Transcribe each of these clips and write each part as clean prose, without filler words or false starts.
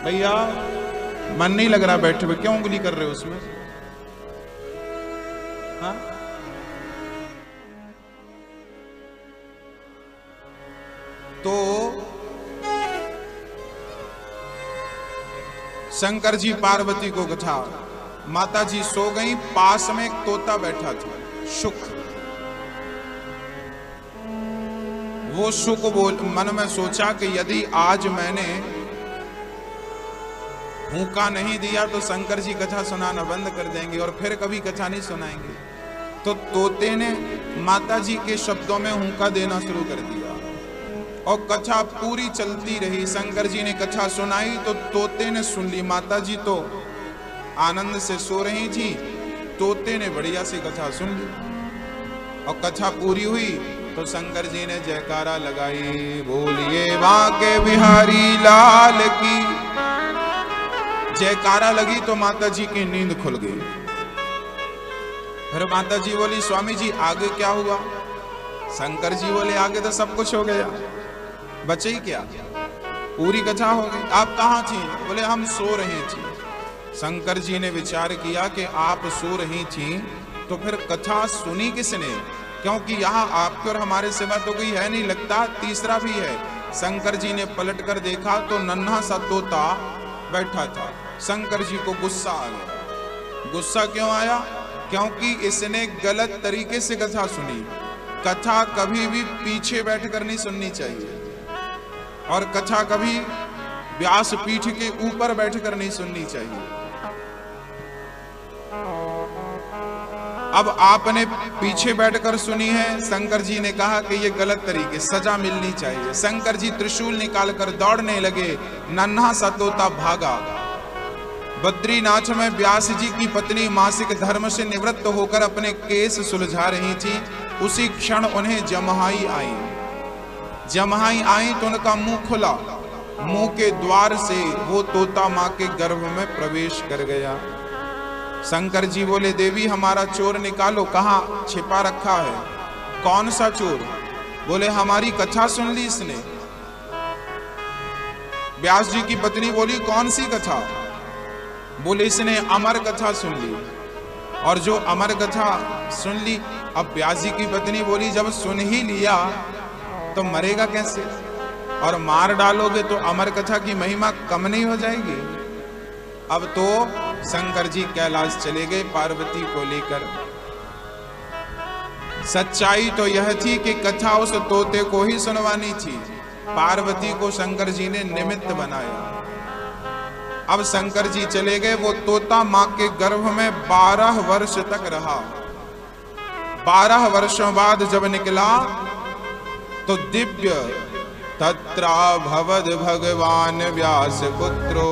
भैया मन नहीं लग रहा बैठे हुए, क्यों उंगली कर रहे हो उसमें? हाँ? तो शंकर जी पार्वती को कथा, माता जी सो गई, पास में एक तोता बैठा था, शुक। वो शुक मन में सोचा कि यदि आज मैंने हुक्का नहीं दिया तो शंकर जी कथा सुनाना बंद कर देंगे और फिर कभी कथा नहीं सुनाएंगे। तो तोते ने माता जी के शब्दों में हुक्का देना शुरू कर दिया और कथा पूरी चलती रही। शंकर जी ने कथा सुनाई तो तोते ने सुन ली। माता जी तो आनंद से सो रही थी, तोते ने बढ़िया सी कथा सुन ली और कथा पूरी हुई तो शंकर जी ने जयकारा लगाई, बोलिए बांके बिहारी लाल की। जयकारा लगी तो माता जी की नींद खुल गई। फिर माता जी बोली, स्वामी जी आगे क्या हुआ? शंकर जी बोले, आगे तो सब कुछ हो गया, बचे ही क्या, पूरी कथा हो गई। आप कहाँ थी? बोले हम सो रही थी। शंकर जी ने विचार किया कि आप सो रही थी तो फिर कथा सुनी किसने? क्योंकि यहाँ आपके और हमारे सिवा तो कोई है नहीं, लगता तीसरा भी है। शंकर जी ने पलट कर देखा तो नन्हा सा तोता बैठा था। शंकर जी को गुस्सा आ गया। गुस्सा क्यों आया? क्योंकि इसने गलत तरीके से कथा सुनी। कथा कभी भी पीछे बैठकर नहीं सुननी चाहिए और कथा कभी व्यास पीठ के ऊपर बैठकर नहीं सुननी चाहिए। अब आपने पीछे बैठकर सुनी है, शंकर जी ने कहा कि ये गलत तरीके, सजा मिलनी चाहिए। शंकर जी त्रिशूल निकालकर दौड़ने लगे, नन्हा सा तोता भागा। बद्रीनाथ में व्यास जी की पत्नी मासिक धर्म से निवृत्त होकर अपने केस सुलझा रही थी। उसी क्षण उन्हें जमहाई आई। जमहाई आई तो उनका मुंह खुला, मुंह के द्वार से वो तोता मां के गर्भ में प्रवेश कर गया। शंकर जी बोले, देवी हमारा चोर निकालो, कहाँ छिपा रखा है? कौन सा चोर? बोले हमारी कथा सुन ली इसने। व्यास जी की पत्नी बोली, कौन सी कथा? बोले इसने अमर कथा सुन ली। और जो अमर कथा सुन ली, अब व्यास जी की पत्नी बोली, जब सुन ही लिया तो मरेगा कैसे? और मार डालोगे तो अमर कथा की महिमा कम नहीं हो जाएगी? अब तो शंकर जी कैलाश चले गए पार्वती को लेकर। सच्चाई तो यह थी कि कथा उस तोते को ही सुनवानी थी। पार्वती को शंकर जी ने निमित्त बनाया। अब शंकर जी चले गए। वो तोता मां के गर्भ में 12 वर्ष तक रहा। 12 वर्षों बाद जब निकला तो दिव्य तत्रा भवद भगवान व्यास पुत्रो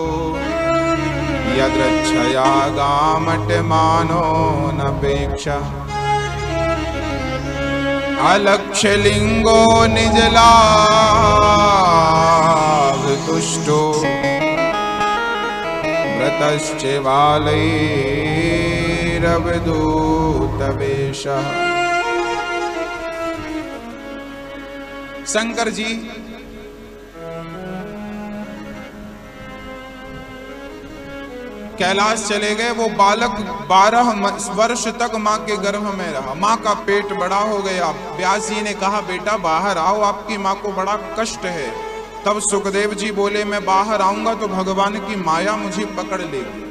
यद्रच्छया गामट मानो नपेक्षा अलक्ष्य लिंगो निज लाभ तुष्टो व्रतश्च बालैरवधूत वेशः। शंकर जी कैलाश चले गए। वो बालक 12 वर्ष तक मां के गर्भ में रहा। मां का पेट बड़ा हो गया। व्यास जी ने कहा, बेटा बाहर आओ, आपकी मां को बड़ा कष्ट है। तब सुखदेव जी बोले, मैं बाहर आऊंगा तो भगवान की माया मुझे पकड़ लेगी,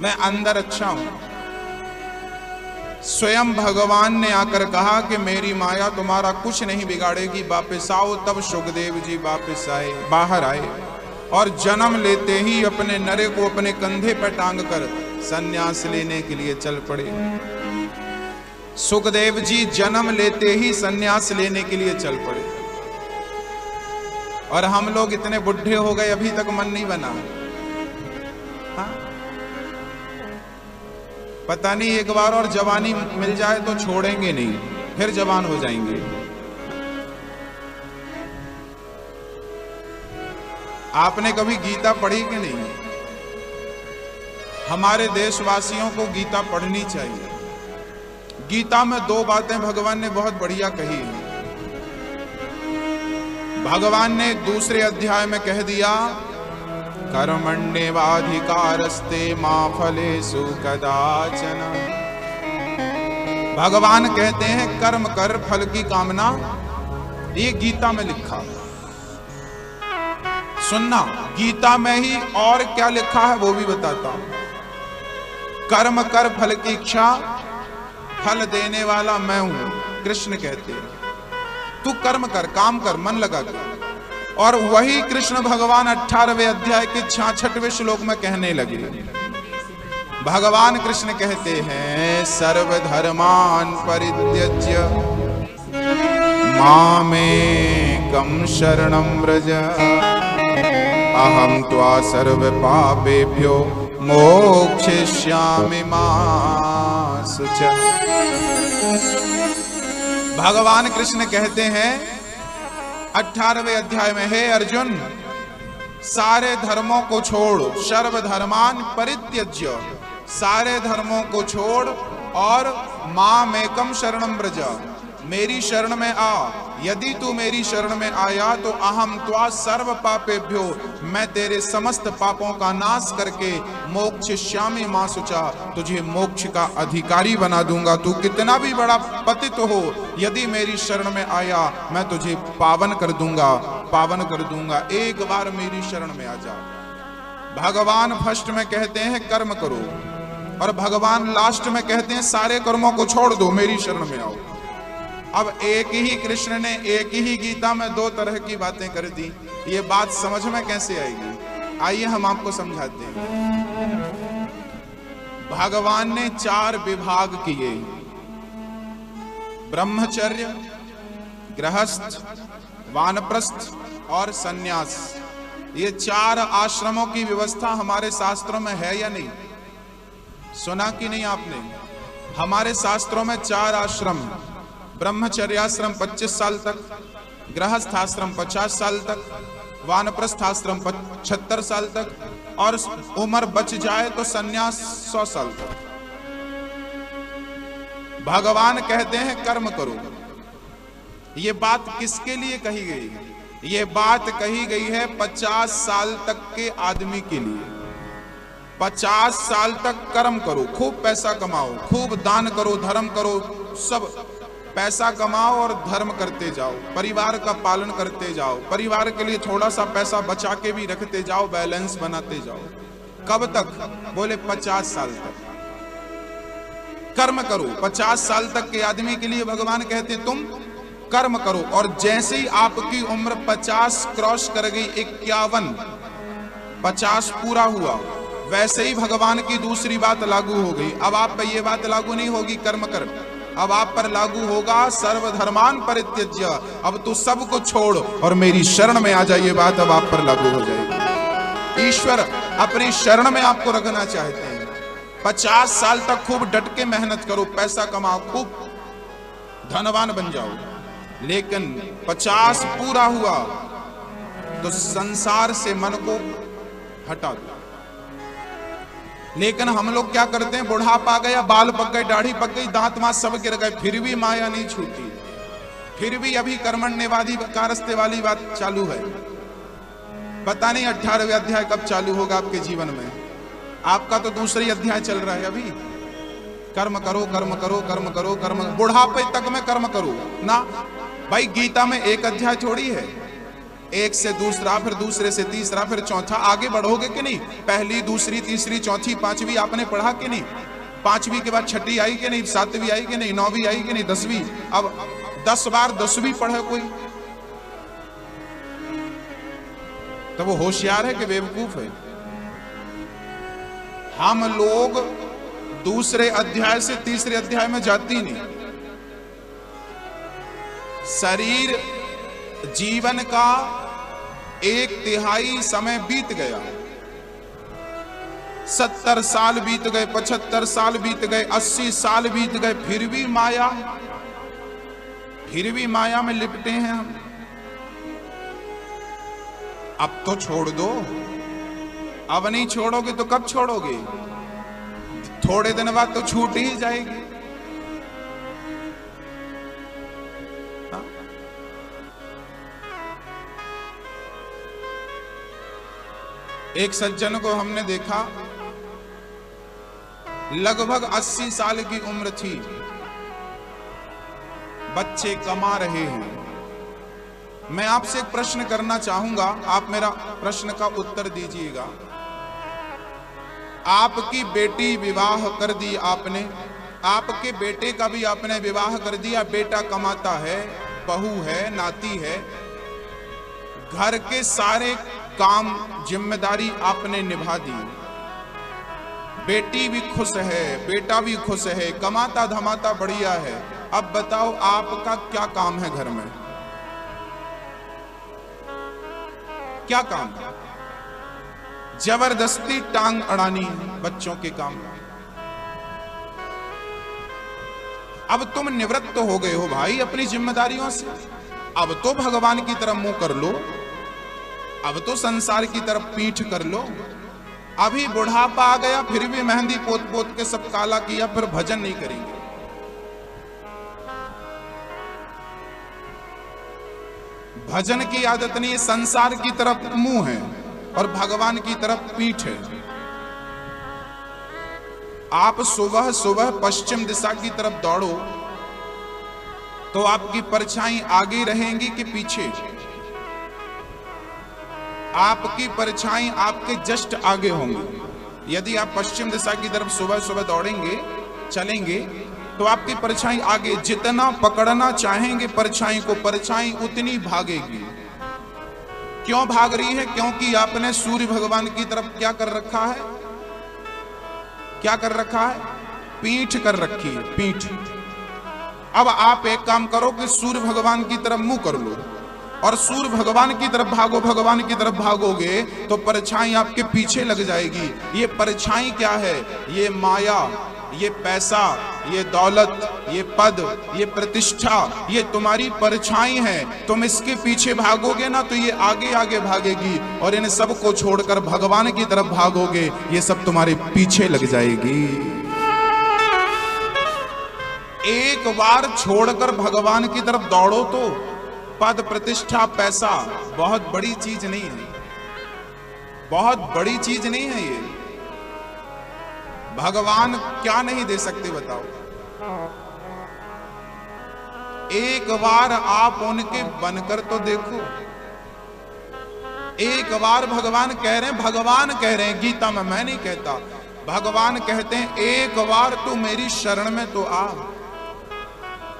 मैं अंदर अच्छा हूं। स्वयं भगवान ने आकर कहा कि मेरी माया तुम्हारा कुछ नहीं बिगाड़ेगी, वापस आओ। तब सुखदेव जी वापस आए, बाहर आए और जन्म लेते ही अपने नरे को अपने कंधे पर टांग कर सन्यास लेने के लिए चल पड़े। सुखदेव जी जन्म लेते ही सन्यास लेने के लिए चल पड़े। और हम लोग इतने बुढ़े हो गए, अभी तक मन नहीं बना। हाँ? पता नहीं एक बार और जवानी मिल जाए तो छोड़ेंगे नहीं, फिर जवान हो जाएंगे। आपने कभी गीता पढ़ी कि नहीं? हमारे देशवासियों को गीता पढ़नी चाहिए। गीता में 2 बातें भगवान ने बहुत बढ़िया कही। भगवान ने दूसरे अध्याय में कह दिया, कर्मण्येवाधिकारस्ते मा फलेषु कदाचन। भगवान कहते हैं कर्म कर, फल की कामना, ये गीता में लिखा है। सुनना, गीता में ही और क्या लिखा है वो भी बताता हूं। कर्म कर, फल की इच्छा, फल देने वाला मैं हूं, कृष्ण कहते हैं। तू कर्म कर, काम कर, मन लगा कर। और वही कृष्ण भगवान 18वें अध्याय के 66वें श्लोक में कहने लगे। भगवान कृष्ण कहते हैं सर्वधर्मान परित्यज्य मामेकं शरणं व्रज अहं त्वा सर्व पापेभ्यो मोक्षयिष्यामि मा शुचः। भगवान कृष्ण कहते हैं 18वें अध्याय में, हे अर्जुन, सारे धर्मों को छोड़, सर्वधर्मान परित्यज्य, सारे धर्मों को छोड़ और मामेकं शरणं व्रज, मेरी शरण में आ। यदि तू मेरी शरण में आया तो अहम त्वा सर्व पापेभ्यो, मैं तेरे समस्त पापों का नाश करके मोक्षयिष्यामि मा शुचा, तुझे मोक्ष का अधिकारी बना दूंगा। तू कितना भी बड़ा पतित हो, यदि मेरी शरण में आया मैं तुझे पावन कर दूंगा, पावन कर दूंगा। एक बार मेरी शरण में आ जा। भगवान फर्स्ट में कहते हैं कर्म करो, और भगवान लास्ट में कहते हैं सारे कर्मों को छोड़ दो, मेरी शरण में आओ। अब एक ही कृष्ण ने एक ही गीता में दो तरह की बातें कर दी, ये बात समझ में कैसे आएगी? आइए हम आपको समझाते हैं। भगवान ने 4 विभाग किए, ब्रह्मचर्य, गृहस्थ, वानप्रस्थ और सन्यास। ये 4 आश्रमों की व्यवस्था हमारे शास्त्रों में है या नहीं? सुना कि नहीं आपने? हमारे शास्त्रों में 4 आश्रम है। ब्रह्मचर्याश्रम 25 साल तक, गृहस्थ आश्रम 50 साल तक, वानप्रस्थ आश्रम 75 साल तक, और उम्र बच जाए तो सन्यास 100 साल तक। भगवान कहते हैं कर्म करो। ये बात किसके लिए कही गई है? ये बात कही गई है 50 साल तक के आदमी के लिए। 50 साल तक कर्म करो, खूब पैसा कमाओ, खूब दान करो, धर्म करो, सब पैसा कमाओ और धर्म करते जाओ, परिवार का पालन करते जाओ, परिवार के लिए थोड़ा सा पैसा बचा के भी रखते जाओ, बैलेंस बनाते जाओ। कब तक? बोले 50 साल तक कर्म करो। 50 साल तक के आदमी के लिए भगवान कहते तुम कर्म करो। और जैसे ही आपकी उम्र 50 क्रॉस कर गई, 51, 50 पूरा हुआ, वैसे ही भगवान की दूसरी बात लागू हो गई। अब आप पे ये बात लागू नहीं होगी कर्म कर, अब आप पर लागू होगा सर्वधर्मान परित्यज्य, अब तू सब कुछ छोड़ और मेरी शरण में आ जा। ये बात अब आप पर लागू हो जाएगी। ईश्वर अपनी शरण में आपको रखना चाहते हैं। 50 साल तक खूब डट के मेहनत करो, पैसा कमाओ, खूब धनवान बन जाओ, लेकिन 50 पूरा हुआ तो संसार से मन को हटा दो। लेकिन हम लोग क्या करते हैं? बुढ़ापा आ गया, बाल पक गए, दाढ़ी पक गई, दांत मांस सब गिर गए, फिर भी माया नहीं छूटी, फिर भी अभी कर्मण्यवादी कारस्ते वाली बात चालू है। पता नहीं 18वें अध्याय कब चालू होगा आपके जीवन में। आपका तो दूसरी अध्याय चल रहा है अभी। कर्म करो, कर्म करो, कर्म करो, कर्म, बुढ़ापे तक में कर्म करो ना। भाई गीता में एक अध्याय थोड़ी है, एक से दूसरा, फिर दूसरे से तीसरा, फिर चौथा, आगे बढ़ोगे कि नहीं? पहली, दूसरी, तीसरी, चौथी, पांचवी आपने पढ़ा कि नहीं? पांचवी के बाद छठी आई कि नहीं? सातवीं आई कि नहीं? नौवीं आई कि नहीं? 10वीं। अब 10 बार 10वीं पढ़े कोई तो वो होशियार है कि बेवकूफ है? हम लोग दूसरे अध्याय से तीसरे अध्याय में जाती नहीं। शरीर जीवन का 1/3 समय बीत गया, 70 साल बीत गए, 75 साल बीत गए, 80 साल बीत गए, फिर भी माया में लिपटे हैं हम। अब तो छोड़ दो। अब नहीं छोड़ोगे तो कब छोड़ोगे? थोड़े दिन बाद तो छूट ही जाएगी। एक सज्जन को हमने देखा, लगभग 80 साल की उम्र थी, बच्चे कमा रहे हैं। मैं आपसे एक प्रश्न करना चाहूंगा, आप मेरा प्रश्न का उत्तर दीजिएगा। आपकी बेटी विवाह कर दी आपने, आपके बेटे का भी आपने विवाह कर दिया, बेटा कमाता है, बहू है, नाती है, घर के सारे काम जिम्मेदारी आपने निभा दी, बेटी भी खुश है, बेटा भी खुश है, कमाता धमाता बढ़िया है। अब बताओ आपका क्या काम है घर में? क्या काम है? जबरदस्ती टांग अड़ानी है बच्चों के काम। अब तुम निवृत्त हो गए हो भाई अपनी जिम्मेदारियों से, अब तो भगवान की तरफ मुंह कर लो, अब तो संसार की तरफ पीठ कर लो। अभी बुढ़ापा आ गया फिर भी मेहंदी पोत पोत के सब काला किया, फिर भजन नहीं करेंगे। भजन की आदत नहीं है, संसार की तरफ मुंह है और भगवान की तरफ पीठ है। आप सुबह सुबह पश्चिम दिशा की तरफ दौड़ो तो आपकी परछाई आगे रहेंगी कि पीछे? आपकी परछाई आपके जस्ट आगे होंगी। यदि आप पश्चिम दिशा की तरफ सुबह सुबह दौड़ेंगे, चलेंगे, तो आपकी परछाई आगे, जितना पकड़ना चाहेंगे परछाई को, परछाई उतनी भागेगी। क्यों भाग रही है? क्योंकि आपने सूर्य भगवान की तरफ क्या कर रखा है? क्या कर रखा है? पीठ कर रखी है, पीठ। अब आप एक काम करो कि सूर्य भगवान की तरफ मुंह कर लो और सूर्य भगवान की तरफ भागो। भगवान की तरफ भागोगे तो परछाई आपके पीछे लग जाएगी। ये परछाई क्या है? ये माया, ये पैसा, ये दौलत, ये पद, ये प्रतिष्ठा, ये तुम्हारी परछाई है। तुम इसके पीछे भागोगे ना तो ये आगे आगे भागेगी, और इन सब को छोड़कर भगवान की तरफ भागोगे, ये सब तुम्हारे पीछे लग जाएगी। एक बार छोड़कर भगवान की तरफ दौड़ो तो पद, प्रतिष्ठा, पैसा बहुत बड़ी चीज नहीं है, बहुत बड़ी चीज नहीं है ये। भगवान क्या नहीं दे सकते बताओ? एक बार आप उनके बनकर तो देखो। एक बार भगवान कह रहे हैं, भगवान कह रहे हैं गीता में, मैं नहीं कहता, भगवान कहते हैं एक बार तू मेरी शरण में तो आ,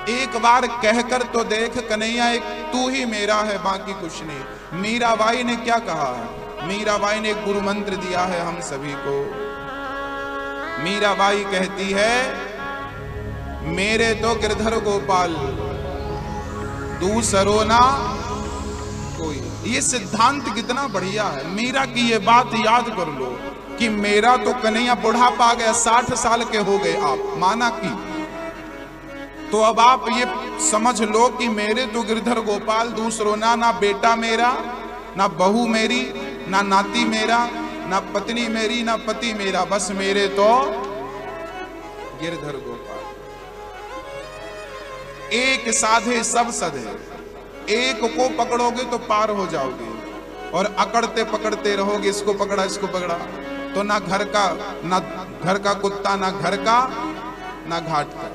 एक बार कहकर तो देख कन्हैया, एक तू ही मेरा है, बाकी कुछ नहीं। मीराबाई ने क्या कहा? मीराबाई ने एक गुरु मंत्र दिया है हम सभी को। मीराबाई कहती है, मेरे तो गिरधर गोपाल, दूसरो ना कोई। ये सिद्धांत कितना बढ़िया है। मीरा की ये बात याद कर लो कि मेरा तो कन्हैया, बुढ़ापा आ गया, 60 साल के हो गए आप, माना कि, तो अब आप ये समझ लो कि मेरे तो गिरधर गोपाल, दूसरो ना बेटा मेरा, ना बहू मेरी, ना नाती मेरा, ना पत्नी मेरी, ना पति मेरा, बस मेरे तो गिरधर गोपाल। एक साधे सब सधे, एक को पकड़ोगे तो पार हो जाओगे, और अकड़ते पकड़ते रहोगे, इसको पकड़ा इसको पकड़ा, तो ना घर का कुत्ता, ना घर का, ना घाट का।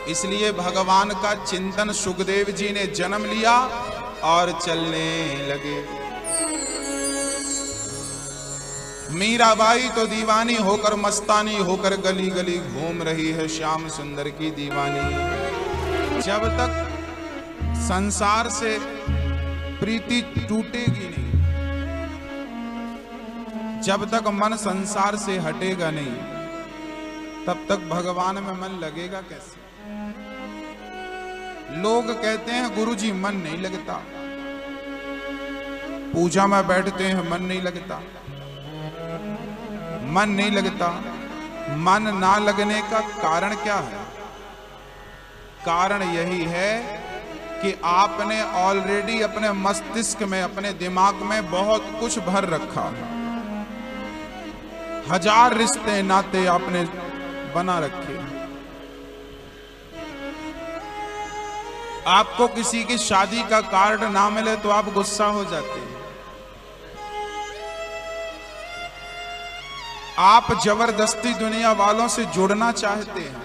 इसलिए भगवान का चिंतन सुखदेव जी ने जन्म लिया और चलने लगे। मीराबाई तो दीवानी होकर, मस्तानी होकर गली गली घूम रही है, श्याम सुंदर की दीवानी। जब तक संसार से प्रीति टूटेगी नहीं, जब तक मन संसार से हटेगा नहीं, तब तक भगवान में मन लगेगा कैसे? लोग कहते हैं गुरुजी मन नहीं लगता, पूजा में बैठते हैं मन नहीं लगता, मन नहीं लगता। मन ना लगने का कारण क्या है? कारण यही है कि आपने ऑलरेडी अपने मस्तिष्क में, अपने दिमाग में बहुत कुछ भर रखा है। 1000 रिश्ते नाते आपने बना रखे। आपको किसी की शादी का कार्ड ना मिले तो आप गुस्सा हो जाते हैं। आप जबरदस्ती दुनिया वालों से जुड़ना चाहते हैं,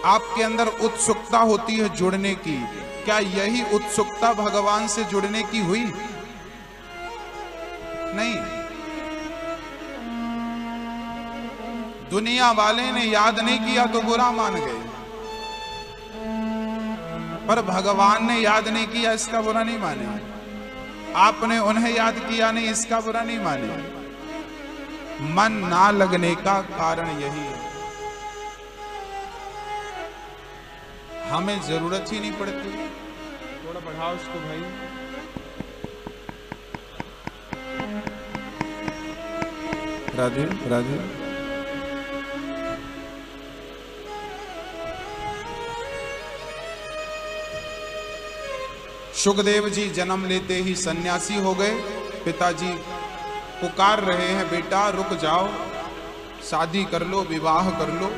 आपके अंदर उत्सुकता होती है जुड़ने की। क्या यही उत्सुकता भगवान से जुड़ने की हुई? नहीं। दुनिया वाले ने याद नहीं किया तो बुरा मान गए, पर भगवान ने याद नहीं किया इसका बुरा नहीं माने। आपने उन्हें याद किया नहीं इसका बुरा नहीं माने। मन ना लगने का कारण यही है, हमें जरूरत ही नहीं पड़ती। थोड़ा बढ़ाओ इसको भाई। राधे राधे। सुखदेव जी जन्म लेते ही सन्यासी हो गए। पिताजी पुकार रहे हैं, बेटा रुक जाओ, शादी कर लो, विवाह कर लो।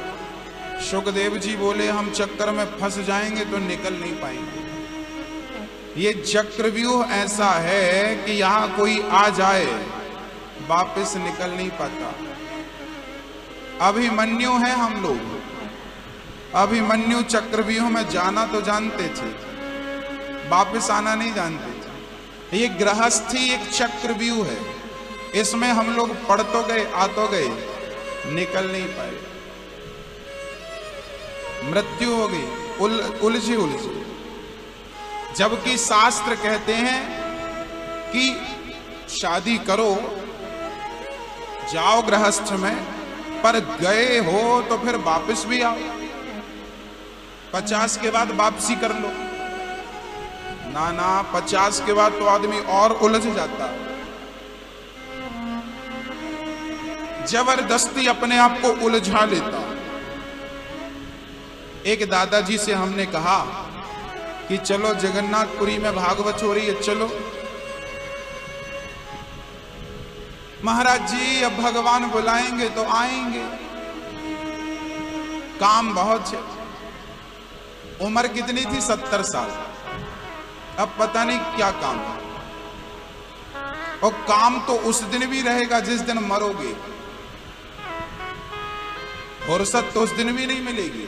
सुखदेव जी बोले हम चक्कर में फंस जाएंगे तो निकल नहीं पाएंगे। ये चक्रव्यूह ऐसा है कि यहां कोई आ जाए वापस निकल नहीं पाता। अभिमन्यु है हम लोग, अभिमन्यु चक्रव्यूह में जाना तो जानते थे, वापस आना नहीं जानते थे। ये गृहस्थी एक चक्रव्यूह है, इसमें हम लोग पढ़ तो गए, आ तो गए, निकल नहीं पाए। मृत्यु हो गई, उलझी उलझी। जबकि शास्त्र कहते हैं कि शादी करो, जाओ गृहस्थ में, पर गए हो तो फिर वापस भी आओ, 50 के बाद वापसी कर लो। ना ना, 50 के बाद तो आदमी और उलझ जाता, जबरदस्ती अपने आप को उलझा लेता। एक दादाजी से हमने कहा कि चलो जगन्नाथपुरी में भागवत हो रही है, चलो। महाराज जी अब भगवान बुलाएंगे तो आएंगे, काम बहुत है। उम्र कितनी थी? 70 साल। अब पता नहीं क्या काम है, और काम तो उस दिन भी रहेगा जिस दिन मरोगे, फुर्सत तो उस दिन भी नहीं मिलेगी।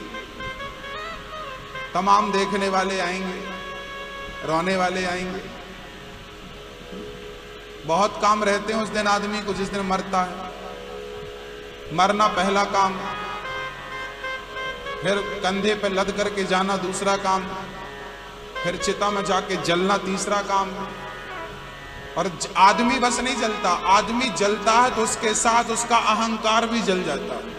तमाम देखने वाले आएंगे, रोने वाले आएंगे, बहुत काम रहते हैं उस दिन आदमी को जिस दिन मरता है। मरना पहला काम, फिर कंधे पे लद करके जाना दूसरा काम, फिर चिता में जाके जलना तीसरा काम। और आदमी बस नहीं जलता, आदमी जलता है तो उसके साथ उसका अहंकार भी जल जाता है।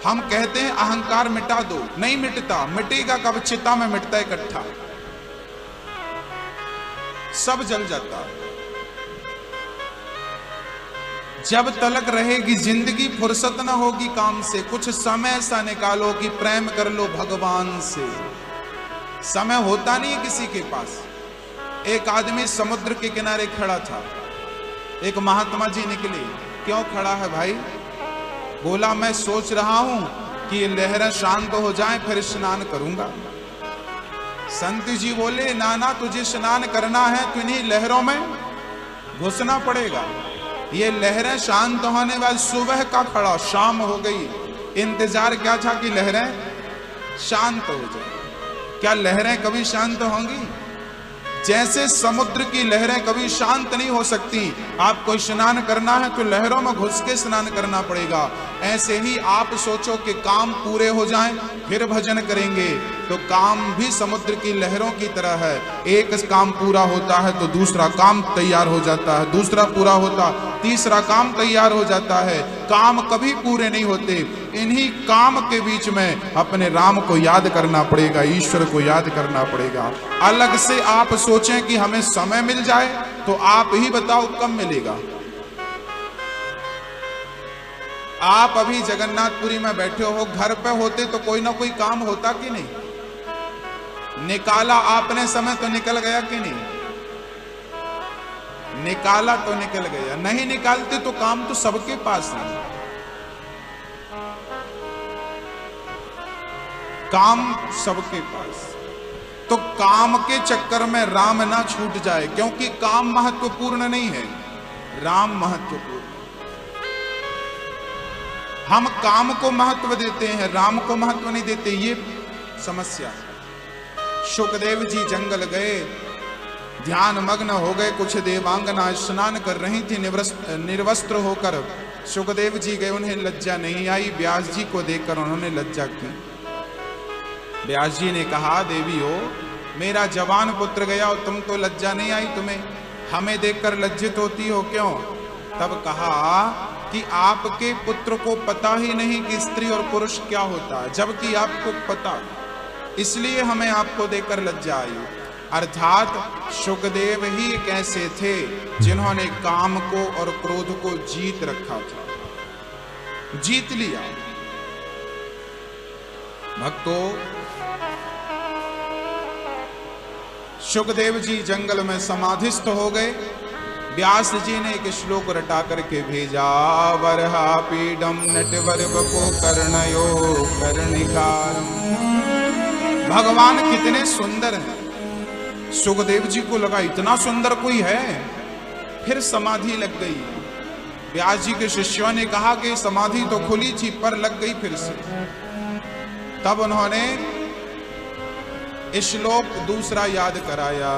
हम कहते हैं अहंकार मिटा दो, नहीं मिटता। मिटेगा कब? चिता में मिटता है इकट्ठा, सब जल जाता है। जब तलक रहेगी जिंदगी, फुर्सत ना होगी काम से। कुछ समय ऐसा निकालो कि प्रेम कर लो भगवान से। समय होता नहीं है किसी के पास। एक आदमी समुद्र के किनारे खड़ा था, एक महात्मा जी निकले। क्यों खड़ा है भाई? बोला मैं सोच रहा हूं कि ये लहरें शांत हो जाएं फिर स्नान करूंगा। संत जी बोले ना ना, तुझे स्नान करना है तो इन्हीं लहरों में घुसना पड़ेगा। ये लहरें शांत होने वाली, सुबह का खड़ा, शाम हो गई, इंतजार क्या था कि लहरें शांत हो जाए। क्या लहरें कभी शांत होंगी? जैसे समुद्र की लहरें कभी शांत नहीं हो सकती, आपको स्नान करना है तो लहरों में घुस के स्नान करना पड़ेगा। ऐसे ही आप सोचो कि काम पूरे हो जाएं फिर भजन करेंगे, तो काम भी समुद्र की लहरों की तरह है। एक काम पूरा होता है तो दूसरा काम तैयार हो जाता है, दूसरा पूरा होता तीसरा काम तैयार हो जाता है। काम कभी पूरे नहीं होते। इन्हीं काम के बीच में अपने राम को याद करना पड़ेगा, ईश्वर को याद करना पड़ेगा। अलग से आप सोचें कि हमें समय मिल जाए, तो आप ही बताओ कब मिलेगा। आप अभी जगन्नाथपुरी में बैठे हो, घर पे होते तो कोई ना कोई काम होता कि नहीं? निकाला आपने समय तो निकल गया कि नहीं? निकाला तो निकल गया, नहीं निकालते तो काम तो सबके पास है। काम सबके पास। तो काम के चक्कर में राम ना छूट जाए, क्योंकि काम महत्वपूर्ण नहीं है, राम महत्वपूर्ण। हम काम को महत्व देते हैं, राम को महत्व नहीं देते, ये समस्या। शुकदेव जी जंगल गए, ध्यान मग्न हो गए। कुछ देवांगना स्नान कर रही थी निर्वस्त्र होकर। शुकदेव जी गए, उन्हें लज्जा नहीं आई। व्यास जी को देखकर उन्होंने लज्जा की। व्यास जी ने कहा, देवी हो, मेरा जवान पुत्र गया और तुम तो लज्जा नहीं आई तुम्हें, हमें देखकर लज्जित होती हो क्यों? तब कहा कि आपके पुत्र को पता ही नहीं कि स्त्री और पुरुष क्या होता है, जबकि आपको पता, इसलिए हमें आपको देखकर लज्जा आई। अर्थात शुकदेव ही एक ऐसे थे जिन्होंने काम को और क्रोध को जीत रखा था, जीत लिया। भक्तों, शुकदेव जी जंगल में समाधिस्थ हो गए। व्यास जी ने एक श्लोक रटा करके भेजा, वरहा पीडम नटवर बको कर्णयो कर्णिकारम। भगवान कितने सुंदर हैं। शुकदेव जी को लगा इतना सुंदर कोई है, फिर समाधि लग गई। व्यास जी के शिष्यों ने कहा कि समाधि तो खुली थी पर लग गई फिर से। तब उन्होंने श्लोक दूसरा याद कराया,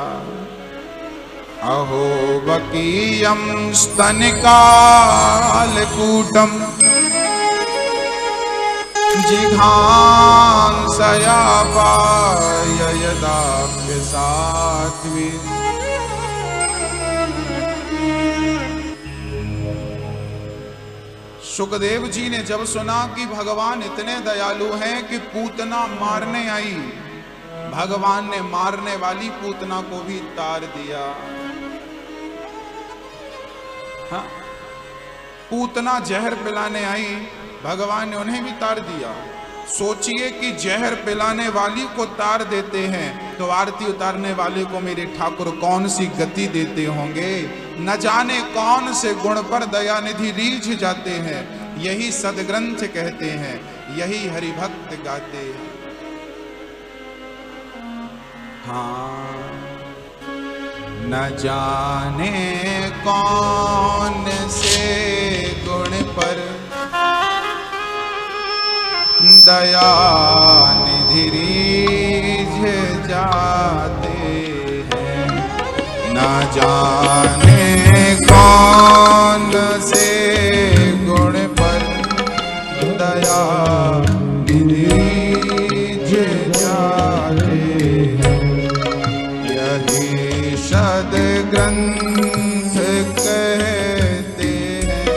अहो बकीयम स्तनिकालकूटम जिघांसया पाययदाप्य सात्वी। शुकदेव जी ने जब सुना कि भगवान इतने दयालु हैं कि पूतना मारने आई, भगवान ने मारने वाली पूतना को भी तार दिया। हाँ, पूतना जहर पिलाने आई, भगवान ने उन्हें भी तार दिया। सोचिए कि जहर पिलाने वाली को तार देते हैं तो आरती उतारने वाले को मेरे ठाकुर कौन सी गति देते होंगे। न जाने कौन से गुण पर दयानिधि रीझ जाते हैं। यही सदग्रंथ कहते हैं, यही हरिभक्त गाते हैं। हाँ, न जाने कौन से गुण पर दयानिधि रीझ जाते हैं। न जाने कौन से गुण पर दयानिधि रीझ जाते हैं। यही सदग्रंथ कहते हैं,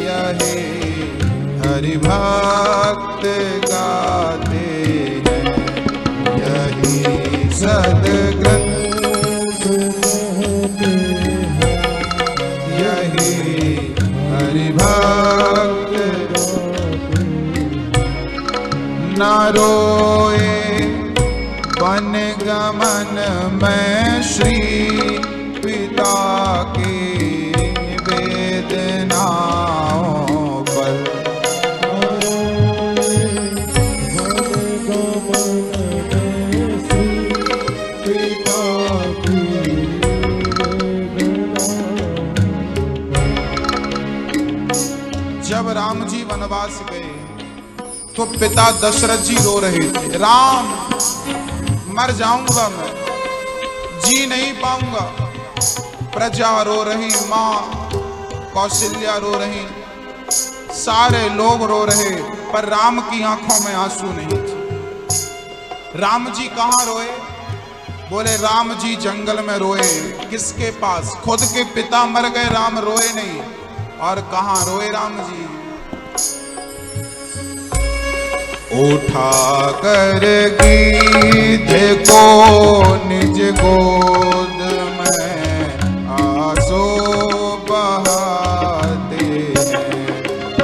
यही हरिभक्त गाते हैं। यही सदग्रंथ कहते हैं, यही हरिभक्त न रोए वन गमन में श्री पिता की वेदनाओं पर। जब राम जी वनवास गए तो पिता दशरथ जी रो रहे थे, राम मर जाऊंगा मैं, जी नहीं पाऊंगा। प्रजा रो रही, मां कौशल्या रो रही, सारे लोग रो रहे, पर राम की आंखों में आंसू नहीं थे। राम जी कहां रोए? बोले राम जी जंगल में रोए। किसके पास? खुद के पिता मर गए, राम रोए नहीं। और कहां रोए राम जी? उठा कर गीध को निज गोद में आंसू बहाते हैं।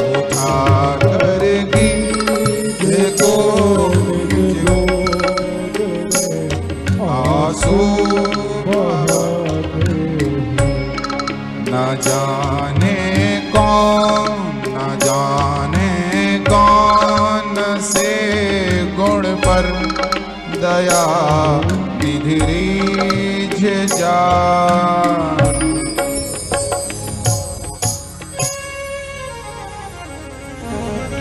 उठा कर गीध को निज गोद में आंसू बहाते हैं। न जाने कौन, न जाने कौन से गुण दया विधि रीझ जा।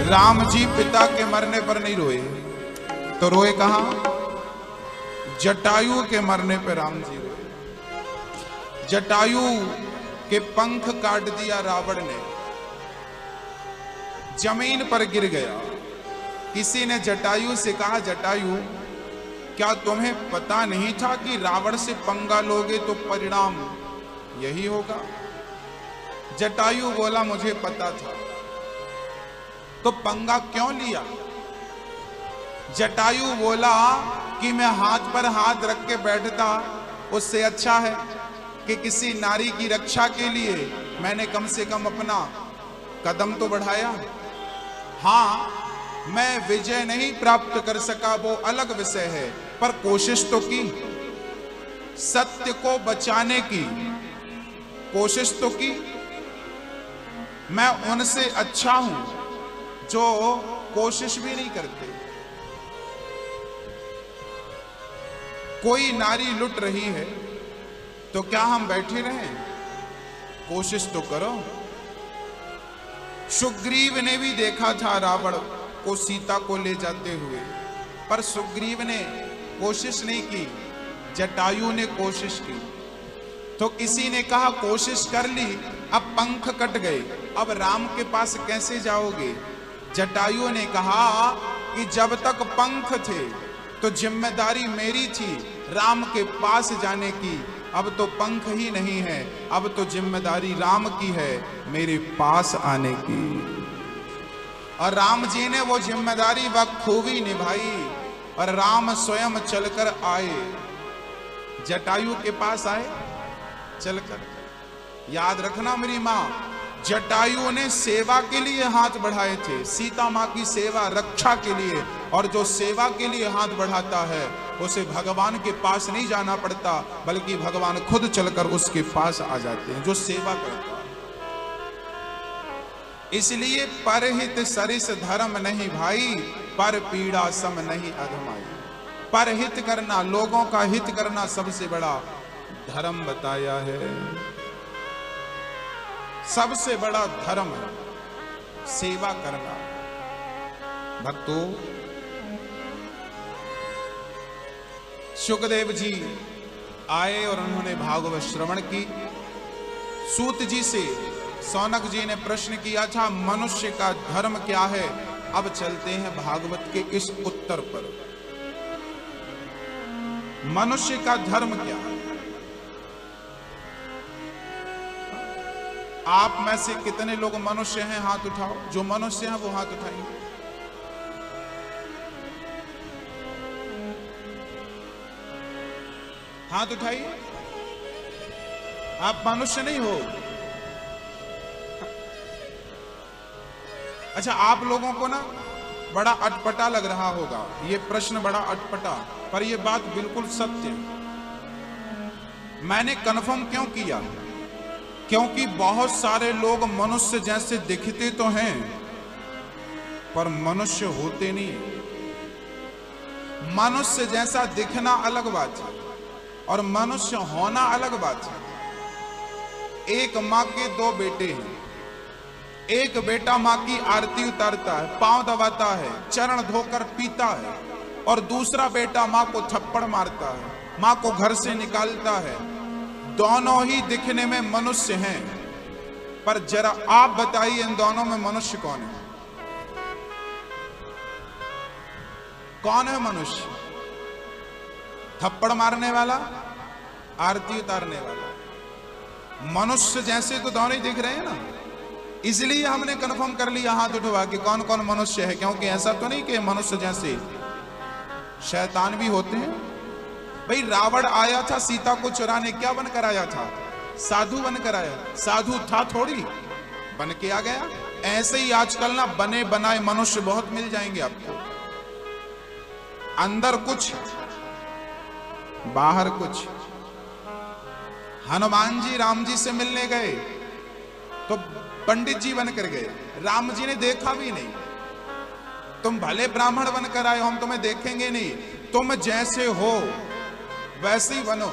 राम जी पिता के मरने पर नहीं रोए, तो रोए कहां? जटायु के मरने पर राम जी रोए। जटायु के पंख काट दिया रावण ने, जमीन पर गिर गया। किसी ने जटायु से कहा, जटायु क्या तुम्हें पता नहीं था कि रावण से पंगा लोगे तो परिणाम यही होगा? जटायु बोला, मुझे पता था। तो पंगा क्यों लिया? जटायु बोला कि मैं हाथ पर हाथ रख के बैठता, उससे अच्छा है कि किसी नारी की रक्षा के लिए मैंने कम से कम अपना कदम तो बढ़ाया। हाँ, मैं विजय नहीं प्राप्त कर सका, वो अलग विषय है, पर कोशिश तो की, सत्य को बचाने की कोशिश तो की। मैं उनसे अच्छा हूं जो कोशिश भी नहीं करते। कोई नारी लुट रही है तो क्या हम बैठे रहें? कोशिश तो करो। सुग्रीव ने भी देखा था रावण को सीता को ले जाते हुए, पर सुग्रीव ने कोशिश नहीं की, जटायु ने कोशिश की। तो किसी ने कहा कोशिश कर ली, अब पंख कट गए, अब राम के पास कैसे जाओगे? जटायु ने कहा कि जब तक पंख थे तो जिम्मेदारी मेरी थी राम के पास जाने की, अब तो पंख ही नहीं है, अब तो जिम्मेदारी राम की है मेरे पास आने की। और राम जी ने वो जिम्मेदारी बखूबी निभाई और राम स्वयं चलकर आए, जटायु के पास आए चलकर। याद रखना मेरी मां, जटायु ने सेवा के लिए हाथ बढ़ाए थे, सीता मां की सेवा रक्षा के लिए। और जो सेवा के लिए हाथ बढ़ाता है उसे भगवान के पास नहीं जाना पड़ता, बल्कि भगवान खुद चलकर उसके पास आ जाते हैं, जो सेवा करता है। इसलिए परहित सरिस धर्म नहीं भाई, पर पीड़ा सम नहीं अधमाई। परहित करना, लोगों का हित करना सबसे बड़ा धर्म बताया है, सबसे बड़ा धर्म है सेवा करना। भक्तों, सुखदेव जी आए और उन्होंने भागवत श्रवण की। सूत जी से सौनक जी ने प्रश्न किया था, मनुष्य का धर्म क्या है? अब चलते हैं भागवत के इस उत्तर पर। मनुष्य का धर्म क्या है? आप में से कितने लोग मनुष्य हैं? हाथ उठाओ। जो मनुष्य हैं वो हाथ उठाएंगे। हाथ उठाइए। आप मनुष्य नहीं हो। अच्छा, आप लोगों को ना बड़ा अटपटा लग रहा होगा, ये प्रश्न बड़ा अटपटा, पर ये बात बिल्कुल सत्य है। मैंने कन्फर्म क्यों किया? क्योंकि बहुत सारे लोग मनुष्य जैसे दिखते तो हैं, पर मनुष्य होते नहीं। मनुष्य जैसा दिखना अलग बात है और मनुष्य होना अलग बात है। एक मां के दो बेटे हैं, एक बेटा मां की आरती उतारता है, पांव दबाता है, चरण धोकर पीता है, और दूसरा बेटा मां को थप्पड़ मारता है, मां को घर से निकालता है। दोनों ही दिखने में मनुष्य हैं, पर जरा आप बताइए इन दोनों में मनुष्य कौन है? कौन है मनुष्य? थप्पड़ मारने वाला, आरती उतारने वाला। मनुष्य जैसे तो दोनों ही दिख रहे हैं ना, इसलिए हमने कंफर्म कर लिया हाथ उठवा कि कौन कौन मनुष्य है। क्योंकि ऐसा तो नहीं कि मनुष्य जैसे शैतान भी होते हैं। भाई, रावण आया था सीता को चुराने, क्या बनकर आया था? साधु बनकर आया। साधु था थोड़ी, बन के आ गया। ऐसे ही आजकल ना बने बनाए मनुष्य बहुत मिल जाएंगे आपको, अंदर कुछ बाहर कुछ। हनुमान जी राम जी से मिलने गए तो पंडित जी बनकर गए, राम जी ने देखा भी नहीं। तुम भले ब्राह्मण बनकर आए हो, हम तुम्हें देखेंगे नहीं। तुम जैसे हो वैसे ही बनो,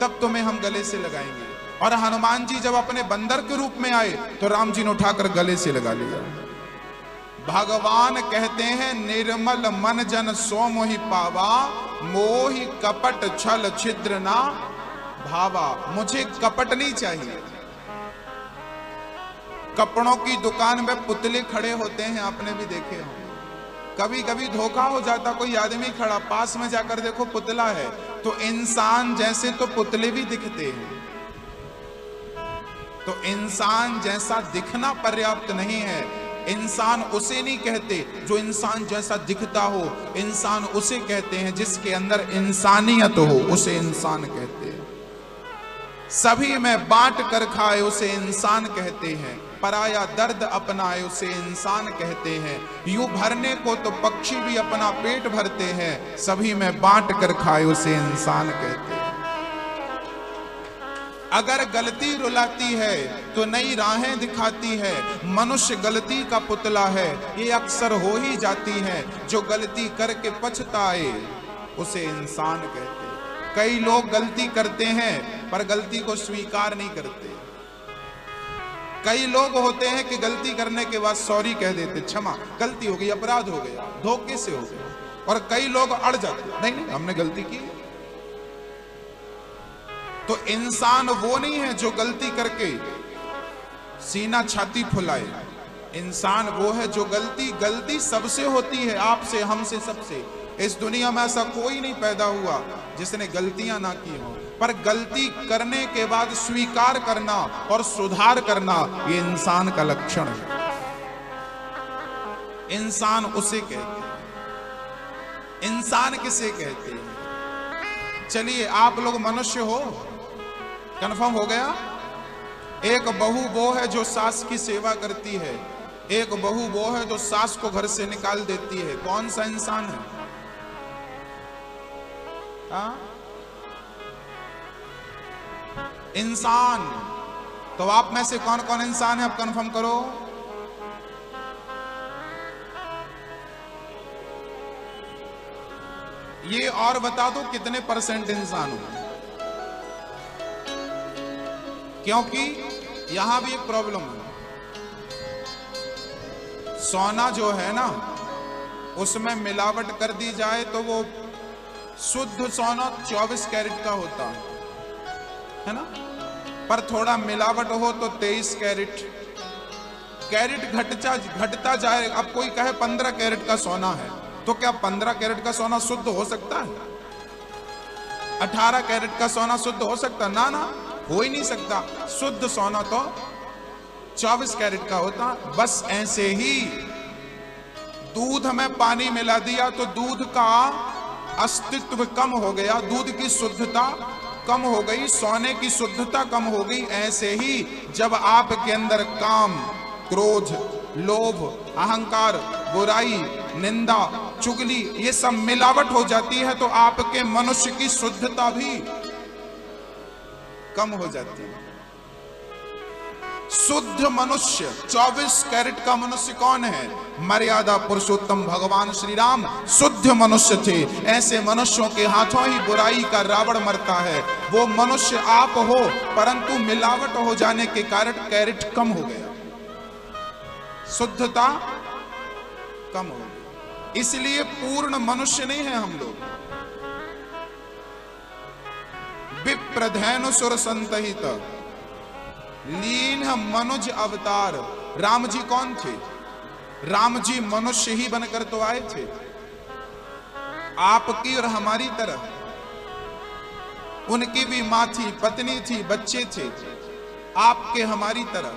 तब तुम्हें हम गले से लगाएंगे। और हनुमान जी जब अपने बंदर के रूप में आए तो राम जी ने उठाकर गले से लगा लिया। भगवान कहते हैं निर्मल मन जन सो मोहि पावा, मोहि कपट छल छिद्र ना भावा। मुझे कपट नहीं चाहिए। कपड़ों की दुकान में पुतले खड़े होते हैं, आपने भी देखे होंगे। कभी कभी धोखा हो जाता, कोई आदमी खड़ा, पास में जाकर देखो पुतला है, तो इंसान जैसे तो पुतले भी दिखते हैं। तो इंसान जैसा दिखना पर्याप्त नहीं है। इंसान उसे नहीं कहते जो इंसान जैसा दिखता हो, इंसान उसे कहते हैं जिसके अंदर इंसानियत हो, उसे इंसान कहते हैं। सभी में बांट कर खाए उसे इंसान कहते हैं, पराया दर्द अपनाए उसे इंसान कहते हैं। यूं भरने को तो पक्षी भी अपना पेट भरते हैं, सभी में बांट कर खाए उसे इंसान कहते हैं। अगर गलती रुलाती है तो नई राहें दिखाती है, मनुष्य गलती का पुतला है, ये अक्सर हो ही जाती है। जो गलती करके पछताए उसे इंसान कहते हैं। कई लोग गलती करते हैं पर गलती को स्वीकार नहीं करते। कई लोग होते हैं कि गलती करने के बाद सॉरी कह देते, क्षमा, गलती हो गई, अपराध हो गया, धोखे से हो गया। और कई लोग अड़ जाते, नहीं नहीं हमने गलती की। तो इंसान वो नहीं है जो गलती करके सीना छाती फुलाए। इंसान वो है जो गलती सबसे होती है, आपसे, हमसे, सबसे। इस दुनिया में ऐसा कोई नहीं पैदा हुआ जिसने गलतियां ना की हो, पर गलती करने के बाद स्वीकार करना और सुधार करना, ये इंसान का लक्षण है। इंसान उसे कहते हैं। इंसान किसे कहते हैं? चलिए, आप लोग मनुष्य हो, कन्फर्म हो गया। एक बहू वो है जो सास की सेवा करती है, एक बहू वो है जो सास को घर से निकाल देती है। कौन सा इंसान है? इंसान। तो आप में से कौन कौन इंसान है, अब कन्फर्म करो। ये और बता दो कितने परसेंट इंसान हो, क्योंकि यहां भी एक प्रॉब्लम है। सोना जो है ना, उसमें मिलावट कर दी जाए तो वो शुद्ध सोना 24 कैरेट का होता है ना, पर थोड़ा मिलावट हो तो 23 कैरेट। कैरेट घटता जाए। अब कोई कहे 15 कैरेट का सोना है, तो क्या 15 कैरेट का सोना शुद्ध हो सकता है? 18 कैरेट का सोना शुद्ध हो सकता? ना ना, हो ही नहीं सकता। शुद्ध सोना तो 24 कैरेट का होता। बस ऐसे ही दूध में पानी मिला दिया तो दूध का अस्तित्व कम हो गया, दूध की शुद्धता कम हो गई, सोने की शुद्धता कम हो गई। ऐसे ही जब आपके अंदर काम, क्रोध, लोभ, अहंकार, बुराई, निंदा, चुगली, ये सब मिलावट हो जाती है तो आपके मनुष्य की शुद्धता भी कम हो जाती है। शुद्ध मनुष्य, 24 कैरेट का मनुष्य कौन है? मर्यादा पुरुषोत्तम भगवान श्री राम शुद्ध मनुष्य थे। ऐसे मनुष्यों के हाथों ही बुराई का रावण मरता है। वो मनुष्य आप हो, परंतु मिलावट हो जाने के कारण कैरेट कम हो गया, शुद्धता कम हो गई। इसलिए पूर्ण मनुष्य नहीं है हम लोग। विप्रधैनु सुर संतहित लीन मनुज अवतार। राम जी कौन थे? राम जी मनुष्य ही बनकर तो आए थे, आपकी और हमारी तरह। उनकी भी मां थी, पत्नी थी, बच्चे थे, आपके हमारी तरह।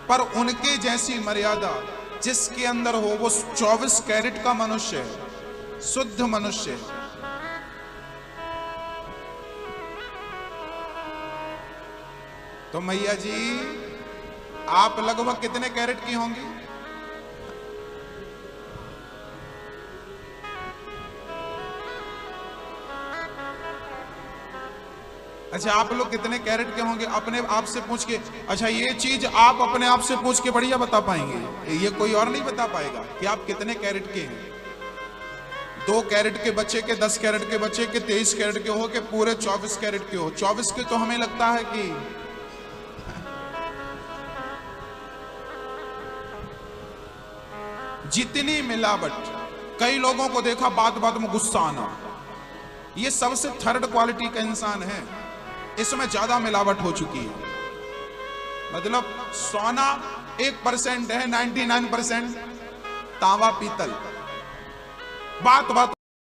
पर उनके जैसी मर्यादा जिसके अंदर हो वो 24 कैरेट का मनुष्य है, शुद्ध मनुष्य है। तो मैया जी आप लगभग कितने कैरेट की होंगी? अच्छा, आप लोग कितने कैरेट के होंगे अपने आप से पूछ के? अच्छा, ये चीज आप अपने आप से पूछ के बढ़िया बता पाएंगे, ये कोई और नहीं बता पाएगा कि आप कितने कैरेट के हैं। 2 कैरेट के बच्चे के, 10 कैरेट के बच्चे के, 23 कैरेट के हो के पूरे 24 कैरेट के हो। 24 के तो हमें लगता है कि जितनी मिलावट, कई लोगों को देखा बात बात में गुस्सा आना, ये सबसे थर्ड क्वालिटी का इंसान है, इसमें ज्यादा मिलावट हो चुकी है। मतलब सोना 1% है, 99% तांबा पीतल। बात बात